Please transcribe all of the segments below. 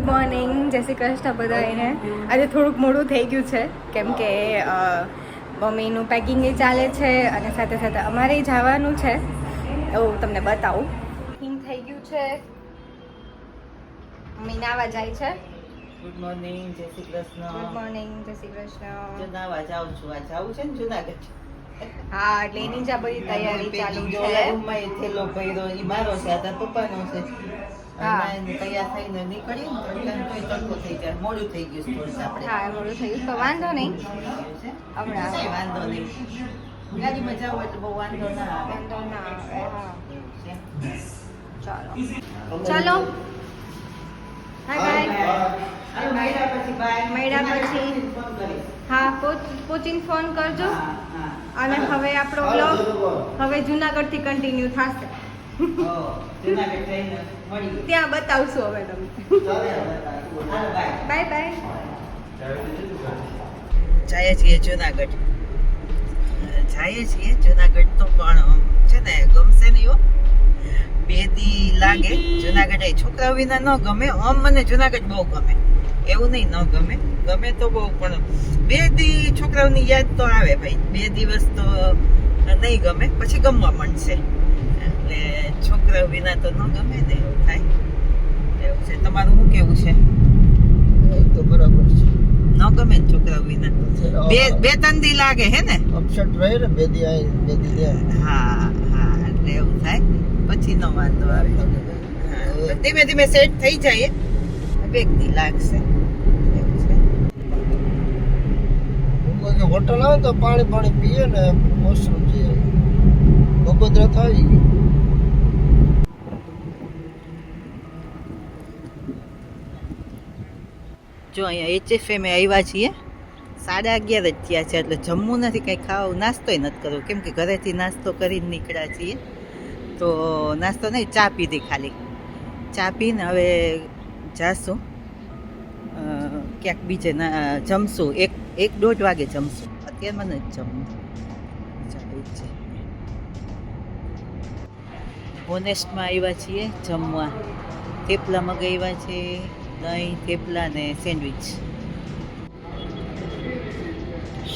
Morning, જય શ્રી કૃષ્ણ બધાને. આજે થોડુંક મોડું થઈ ગયું છે કેમ કે મમ્મીનું પેકિંગ એ ચાલે છે અને સાથે સાથે અમારે જવાનું છે, એવું તમને બતાવું. પેકિંગ થઈ ગયું છે, મમ્મી નાવા જાય છે. ગુડ મોર્નિંગ, જય શ્રી કૃષ્ણ. ગુડ મોર્નિંગ, જય શ્રી કૃષ્ણ. જો નાવા જાઉં છું, આ જાવું છે ને જુનાગઢ. હા, એટલે એની જ આ બધી તૈયારી ચાલુ છે. રૂમમાં એ થેલો ભર્યો, ઈ મારો છે, આ તાર પપ્પાનો છે. હા. અને તૈયાર થઈને નીકળી ને તોય તડકો થઈ જાય, મોડું થઈ ગયું છે થોડું આપણે. હા, મોડું થઈ ગયું તો વાંધો નહીં. હમણાં કઈ વાંધો નહીં. ગાડીમાં જાવ એટલે બહુ વાંધો ના આવે. વાંધો ના આવે. હા, એવું છે. ચાલો ચાલો. હાય બાય. હાલો, મળ્યા પછી bye. મળ્યા પછી. ફોન કરીશ. હા, પોચીને ફોન કરજો. હા, હા. અને હવે આપણો બ્લોગ હવે જુનાગઢથી કન્ટિન્યુ થશે. હો, જુનાગઢ જઈને મળીએ. ત્યાં બતાવશું હવે તમને. હાલો, bye. Bye bye. જઈએ છીએ જુનાગઢ. જઈએ છીએ જુનાગઢ તો પણ છે ને ગમશે નહીં હો. બે દી લાગે જુનાગઢ. છોકરાઓ વિના ન ગમે. આમ મને જુનાગઢ બહુ ગમે, એવું નહીં ન ગમે, ગમે તો બહુ, પણ બે દી છોકરાઓની યાદ તો આવે ભાઈ. બે દિવસ તો નહીં ગમે, પછી ગમવા માંડશે. એટલે છોકરાઓ વિના તો ન ગમે ને, એવું થાય. એવું છે. તમારું શું કેવું છે? તો બરાબર છે. ન ગમે ને છોકરાઓ વિના. બે ત્રણ દી લાગે હે ને. અપસેટ રહે ને બે દી આય બે દી લે. હા હા, એટલે એવું થાય, પછી નો વાંધો આવે. હા, ધીમે ધીમે સેટ થઈ જાય. બે દી લાગશે. એવું છે. કોઈ હોટલ આવે તો પાણી પીએ ને મોસમ છે. બગોદરા તો આવી ગઈ. જો અહીંયા HFM આવ્યા છીએ, 11:30 જ થયા છે, એટલે જમવું નથી, કંઈ ખાવું, નાસ્તોય નથી કરવો, કેમ કે ઘરેથી નાસ્તો કરીને નીકળ્યા છીએ. તો નાસ્તો નહીં, ચા પીધી ખાલી. ચા પીને હવે જાશું ક્યાંક બીજે જમશું. એક દોઢ વાગે જમશું. અત્યારે મને જ જમવું છે. હોનેસ્ટમાં આવ્યા છીએ જમવા. થેપલા મગાવ્યા છે, દહીં, થેપલા ને સેન્ડવિચ.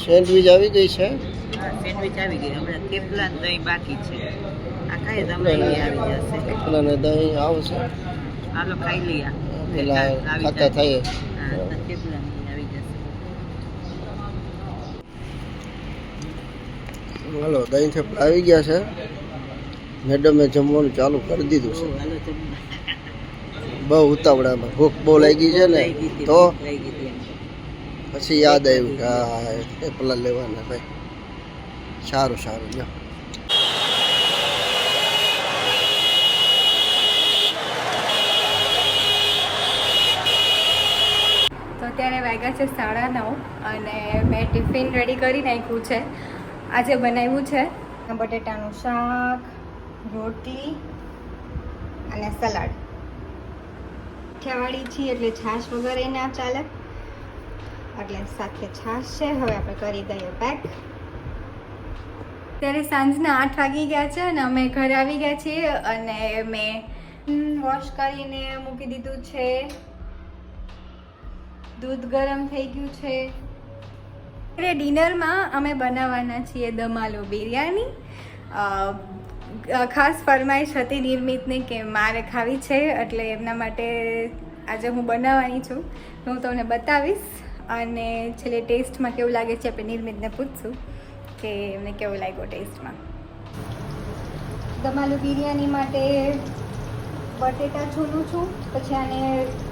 સેન્ડવિચ આવી ગઈ છે. હા, સેન્ડવિચ આવી ગઈ. હમણાં થેપલા ને દહીં બાકી છે. આ ખાઈએ તો હમણાં એ આવી જશે. થેપલા ને દહીં આવશે. હાલો ખાઈ લઈએ. પેલા ખાતા થાય. હા, થેપલા ને આવી જશે. હાલો, દહીં થેપલા આવી ગયા છે. મેડમે જમવાનું ચાલુ કરી દીધું છે. હાલો જમવા. બહુ ઉતાવળામાં ભૂખ બહુ લાગી છે ને, તો પછી યાદ આવ્યું કે હા થેપલા લેવાના ભાઈ. સારું સારું લ્યો. તો અત્યારે વાગ્યા છે 9:30 અને મેં ટિફિન રેડી કરી નાખ્યું છે. આજે બનાવ્યું છે બટેટાનું શાક, રોટલી અને સલાડ. ઠેવાડી છીએ એટલે છાશ વગર એ ના ચાલે, એટલે સાથે છાશ છે. હવે આપણે કરી દઈએ પેક. ત્યારે સાંજના 8 વાગી ગયા છે અને અમે ઘરે આવી ગયા છીએ અને મેં વોશ કરીને મૂકી દીધું છે. દૂધ ગરમ થઈ ગયું છે. એટલે ડિનરમાં અમે બનાવવાના છીએ દમ આલુ બિરયાની. ખાસ ફરમાઈશ હતી નિર્મિતને કે મારે ખાવી છે, એટલે એમના માટે આજે હું બનાવવાની છું. હું તમને બતાવીશ અને છેલ્લે ટેસ્ટમાં કેવું લાગે છે આપણે નિર્મિતને પૂછશું કે એમને કેવું લાગ્યું ટેસ્ટમાં. દમ આલુ બિરયાની માટે બટેટા છોલું છું, પછી આને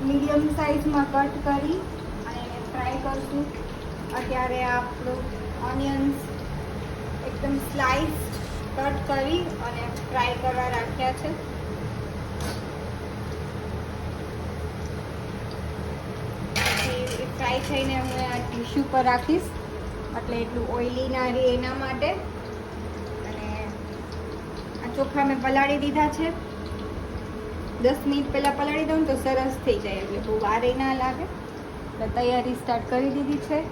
મીડિયમ સાઇઝમાં કટ કરી અને એને ફ્રાય કરશું. અત્યારે આપણું ઓનિયન્સ એકદમ સ્લાઇસ કટ કરી અને ફ્રાય કરવા રાખ્યા છે. પછી ફ્રાય થઈને હું આ ટીશ્યુ પર રાખીશ, એટલે એટલું ઓઇલી ના રહે એના માટે. અને આ ચોખા મેં પલાળી દીધા છે. 10 મિનિટ પહેલાં પલાળી દઉં તો સરસ થઈ જાય, એટલે બહુ વાર ના લાગે. એટલે તૈયારી સ્ટાર્ટ કરી દીધી છે.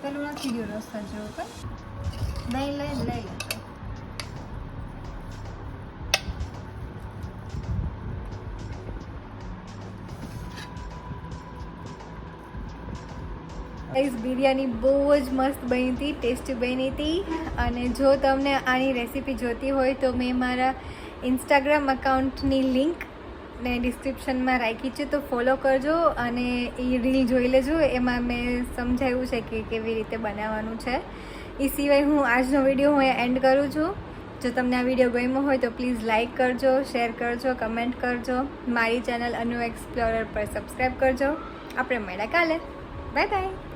પેલું નથી ગયું રસ્તા જેવું, પણ દહીં લઈ ગાઈસ બિરયાની બહુ જ મસ્ત બની હતી, ટેસ્ટી બની હતી. અને જો તમને આની રેસીપી જોતી હોય તો મેં મારા ઇન્સ્ટાગ્રામ અકાઉન્ટની લિંક ને ડિસ્ક્રિપ્શનમાં રાખી છે, તો ફોલો કરજો અને એ રીલ જોઈ લેજો. એમાં મેં સમજાવ્યું છે કે કેવી રીતે બનાવવાનું છે. એ સિવાય હું આજનો વિડીયો હું એન્ડ કરું છું. જો તમને આ વિડીયો ગમ્યો હોય તો પ્લીઝ લાઇક કરજો, શેર કરજો, કમેન્ટ કરજો. મારી ચેનલ અનુ એક્સપ્લોરર પર સબસ્ક્રાઈબ કરજો. આપણે મળ્યા કાલે. Bye bye.